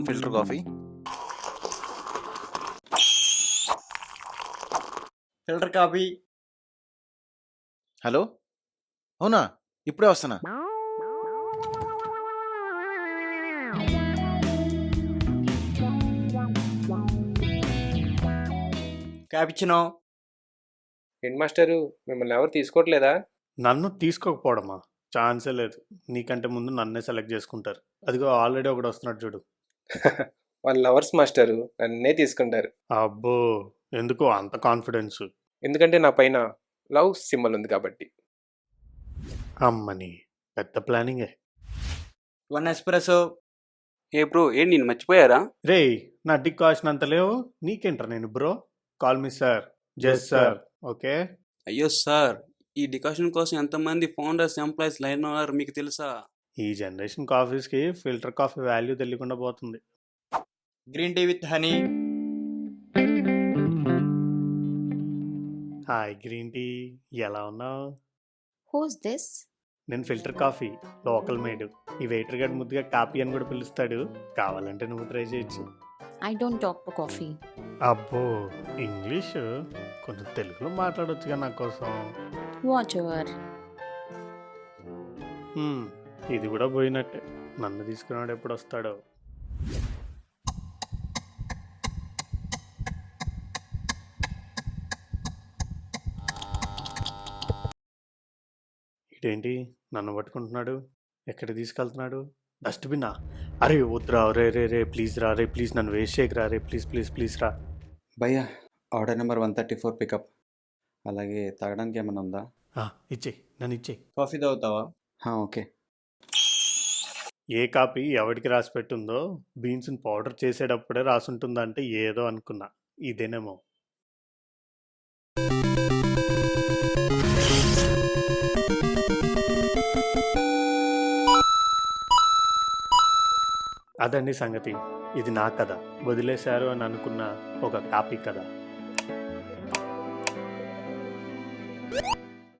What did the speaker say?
1 filter coffee. Filter coffee. Hello, అవునా? ఇప్పుడే వస్తానా. క్యాపిచినో. హెడ్ మాస్టరు మిమ్మల్ని ఎవరు తీసుకోవట్లేదా? నన్ను తీసుకోకపోవడమా? ఛాన్సే లేదు. నీకంటే ముందు నన్నే సెలెక్ట్ చేసుకుంటారు. అదిగో ఆల్రెడీ ఒకడు వస్తున్నాడు చూడు. వాళ్ళ లవర్స్ మాస్టరు నన్నే తీసుకుంటారు. అబ్బో, ఎందుకో అంత కాన్ఫిడెన్స్? ఎందుకంటే నా పైన లవ్ సింబల్ ఉంది కాబట్టి. అమ్మని పెద్ద ప్లానింగే. 1 ఎస్ప్రెసో. ఏ బ్రో, ఏంటి నేను మర్చిపోయారా? రే, నా డికాషన్ అంత లేవు, నీకేంట్రా నేను bro? Call me sir, just sir. Okay. అయ్యో సార్, ఈ డికాషన్ కోసం ఎంతమంది ఫౌండర్స్ ఎంప్లాయీస్ లైన్ ఉన్నారు మీకు తెలుసా? ఈ జనరేషన్ కాఫీస్కి ఫిల్టర్ కాఫీ వాల్యూ తెలియకుండా పోతుంది. Green tea with honey. Hi green tea, ఎలా ఉన్నావు? Who's this? నేను ఫిల్టర్ కాఫీ, లోకల్ మేడ్. ఈ వెయిటర్ గడ్ ముద్దుగా కాఫీ అని కూడా పిలుస్తాడు. కావాలంటే నువ్వు ట్రై చేయొచ్చు. I don't talk to coffee. అబ్బో, ఇంగ్లీష్ కొంచెం తెలుగులో మాట్లాడొచ్చుగా నా కోసం. Whatever. ఇది కూడా పోయినట్టే. నన్ను తీసుకున్నాడు ఎప్పుడు వస్తాడో. ఇదేంటి నన్ను పట్టుకుంటున్నాడు? ఎక్కడ తీసుకెళ్తున్నాడు? డస్ట్బిన్నా? అరే వద్దురా, రే రే రే ప్లీజ్ రా, రే ప్లీజ్ నన్ను వేస్ట్ చేయకురా, రే ప్లీజ్ ప్లీజ్ ప్లీజ్ రా. భయ్యా, ఆర్డర్ నెంబర్ 134 పికప్. అలాగే తాగడానికి ఏమైనా ఉందా? ఇచ్చేయి, నన్ను ఇచ్చేయి. కాఫీ తాగుతావా? ఓకే. ఏ కాపీ ఎవరికి రాసి పెట్టుందో బీన్స్ని పౌడర్ చేసేటప్పుడే రాసుంటుందంటే ఏదో అనుకున్నా. ఇదేనేమో. అదండి సంగతి. ఇది నా కథ. వదిలేశారు అని అనుకున్న ఒక కాపీ కథ.